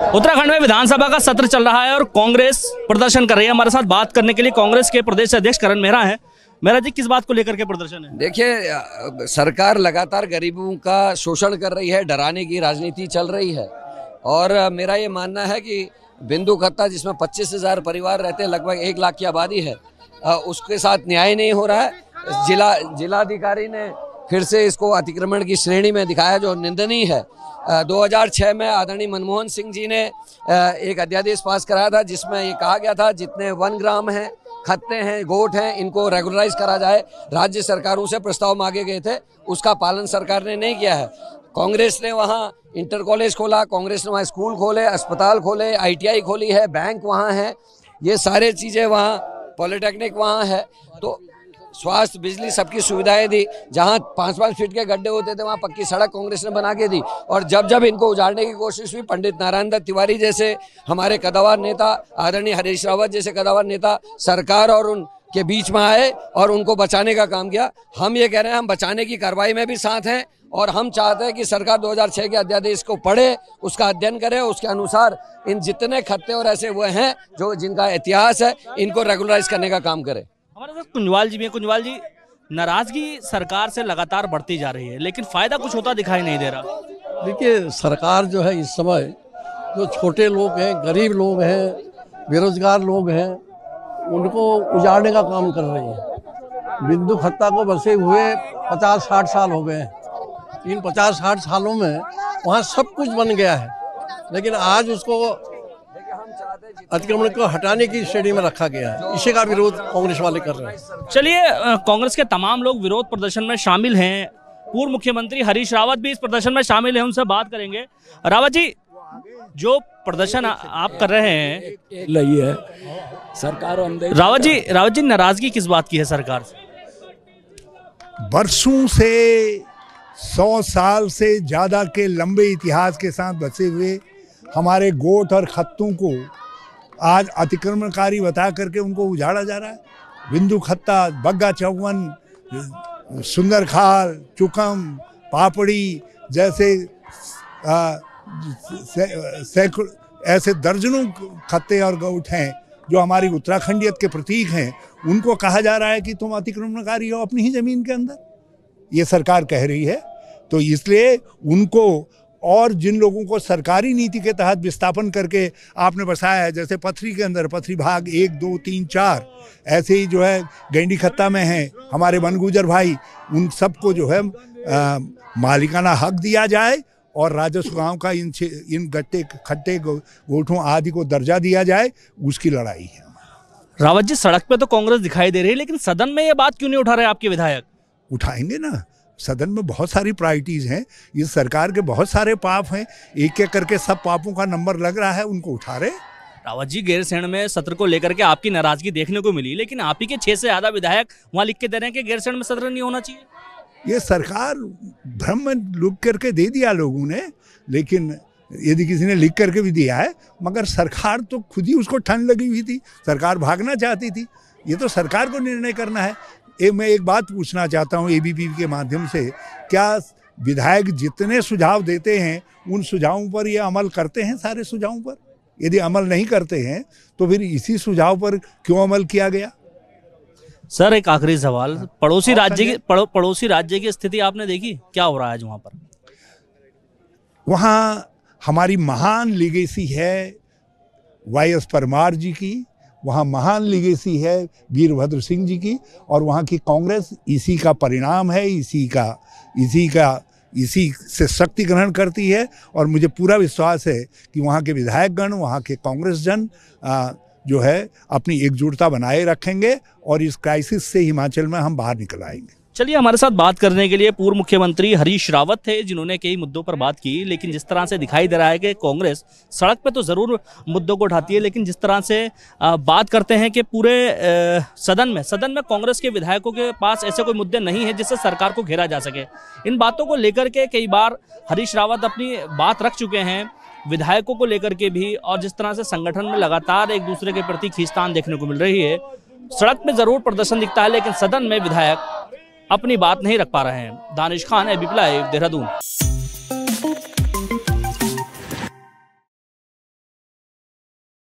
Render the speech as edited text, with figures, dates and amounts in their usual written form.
उत्तराखंड में विधानसभा का सत्र चल रहा है और कांग्रेस प्रदर्शन कर रही है। हमारे साथ बात करने के लिए कांग्रेस के प्रदेश अध्यक्ष करण मेहरा हैं। मेहरा जी, किस बात को लेकर के प्रदर्शन है? देखिए, सरकार लगातार गरीबों का शोषण कर रही है, डराने की राजनीति चल रही है और मेरा ये मानना है कि बिंदु खत्ता जिसमें 25,000 परिवार रहते हैं, लगभग 1 लाख की आबादी है, उसके साथ न्याय नहीं हो रहा है। जिलाधिकारी ने फिर से इसको अतिक्रमण की श्रेणी में दिखाया, जो निंदनीय है। 2006 में आदरणीय मनमोहन सिंह जी ने एक अध्यादेश पास कराया था जिसमें ये कहा गया था जितने वन ग्राम हैं, खत्ते हैं, गोट हैं, इनको रेगुलराइज करा जाए। राज्य सरकारों से प्रस्ताव मांगे गए थे, उसका पालन सरकार ने नहीं किया है। कांग्रेस ने वहाँ इंटर कॉलेज खोला, कांग्रेस ने वहाँ स्कूल खोले, अस्पताल खोले, ITI खोली है, बैंक वहाँ है, ये सारे चीज़ें वहाँ, पॉलिटेक्निक वहाँ है। तो स्वास्थ्य, बिजली, सबकी सुविधाएं दी। जहां 5-5 फीट के गड्ढे होते थे वहां पक्की सड़क कांग्रेस ने बना के दी। और जब जब इनको उजाड़ने की कोशिश हुई, पंडित नारायण दत्त तिवारी जैसे हमारे कदावर नेता, आदरणीय हरीश रावत जैसे कदावर नेता सरकार और उनके बीच में आए और उनको बचाने का काम किया। हम ये कह रहे हैं, हम बचाने की कार्रवाई में भी साथ हैं और हम चाहते हैं कि सरकार 2006 के अध्यादेश को पढ़े, उसका अध्ययन करे, उसके अनुसार इन जितने खत्ते और ऐसे वो हैं जो जिनका इतिहास है, इनको रेगुलराइज करने का काम करे। हमारे साथ कुंजवाल जी भी हैं। कुंजवाल जी, नाराजगी सरकार से लगातार बढ़ती जा रही है लेकिन फायदा कुछ होता दिखाई नहीं दे रहा। देखिए, सरकार जो है इस समय जो छोटे लोग हैं, गरीब लोग हैं, बेरोजगार लोग हैं, उनको उजाड़ने का काम कर रही है। बिंदु खत्ता को बसे हुए 50-60 साल हो गए हैं। इन 50-60 सालों में वहाँ सब कुछ बन गया है, लेकिन आज उसको अतिक्रमण को हटाने की श्रेणी में रखा गया है। इसी का विरोध कांग्रेस वाले कर रहे हैं। चलिए, कांग्रेस के तमाम लोग विरोध प्रदर्शन में शामिल हैं। पूर्व मुख्यमंत्री हरीश रावत भी इस प्रदर्शन में शामिल हैं, उनसे बात करेंगे। रावत जी, जो प्रदर्शन आप कर रहे हैं है सरकार, रावत जी नाराजगी किस बात की है सरकार से? बरसों से 100 साल से ज्यादा के लंबे इतिहास के साथ बसे हुए हमारे गोट और खत्तों को आज अतिक्रमणकारी बता करके उनको उजाड़ा जा रहा है। बिंदु खत्ता, बग्गा चौवन, सुंदर खाल, चुकम, पापड़ी जैसे ऐसे दर्जनों खत्ते और गोट हैं जो हमारी उत्तराखंडियत के प्रतीक हैं। उनको कहा जा रहा है कि तुम अतिक्रमणकारी हो अपनी ही जमीन के अंदर, ये सरकार कह रही है। तो इसलिए उनको और जिन लोगों को सरकारी नीति के तहत विस्थापन करके आपने बसाया है, जैसे पथरी के अंदर पथरी भाग 1, 2, 3, 4, ऐसे ही जो है गैंडी खत्ता में हैं हमारे बनगुजर भाई, उन सबको जो है मालिकाना हक दिया जाए और राजस्व गांव का इन गट्टे खट्टे गोठों आदि को दर्जा दिया जाए, उसकी लड़ाई है। रावत जी, सड़क पे तो कांग्रेस दिखाई दे रही है लेकिन सदन में ये बात क्यों नहीं उठा रहे आपके विधायक? उठाएंगे ना, सदन में बहुत सारी प्रायोरिटीज हैं, इस सरकार के बहुत सारे पाप हैं, एक एक करके सब पापों का नंबर लग रहा है, उनको उठा रहे। रावत जी, गैरसैंण में सत्र को लेकर के आपकी नाराजगी देखने को मिली, लेकिन आप ही के 6 से ज्यादा विधायक वहां लिख के दे रहे हैं कि गैरसैंण में सत्र नहीं होना चाहिए। ये सरकार भ्रम में लिख करके दे दिया लोगों ने, लेकिन यदि किसी ने लिख करके भी दिया है, मगर सरकार तो खुद ही उसको ठंड लगी हुई थी, सरकार भागना चाहती थी। ये तो सरकार को निर्णय करना है। मैं एक बात पूछना चाहता हूँ ABP के माध्यम से, क्या विधायक जितने सुझाव देते हैं उन सुझावों पर ये अमल करते हैं? सारे सुझावों पर यदि अमल नहीं करते हैं तो फिर इसी सुझाव पर क्यों अमल किया गया? सर, एक आखिरी सवाल, पड़ोसी राज्य की स्थिति आपने देखी, क्या हो रहा है आज वहाँ पर? वहाँ हमारी महान लीगेसी है YS परमार जी की, वहाँ महान लीगेसी है वीरभद्र सिंह जी की, और वहाँ की कांग्रेस इसी का परिणाम है, इसी से शक्ति ग्रहण करती है। और मुझे पूरा विश्वास है कि वहाँ के विधायकगण, वहाँ के कांग्रेस जन जो है अपनी एकजुटता बनाए रखेंगे और इस क्राइसिस से हिमाचल में हम बाहर निकल आएंगे। चलिए, हमारे साथ बात करने के लिए पूर्व मुख्यमंत्री हरीश रावत थे, जिन्होंने कई मुद्दों पर बात की। लेकिन जिस तरह से दिखाई दे रहा है कि कांग्रेस सड़क पे तो ज़रूर मुद्दों को उठाती है, लेकिन जिस तरह से बात करते हैं कि पूरे सदन में कांग्रेस के विधायकों के पास ऐसे कोई मुद्दे नहीं है जिससे सरकार को घेरा जा सके। इन बातों को लेकर के कई बार हरीश रावत अपनी बात रख चुके हैं, विधायकों को लेकर के भी, और जिस तरह से संगठन में लगातार एक दूसरे के प्रति खींचतान देखने को मिल रही है। सड़क पे जरूर प्रदर्शन दिखता है लेकिन सदन में विधायक अपनी बात नहीं रख पा रहे हैं। Danish Khan, ABP live, Dehradun.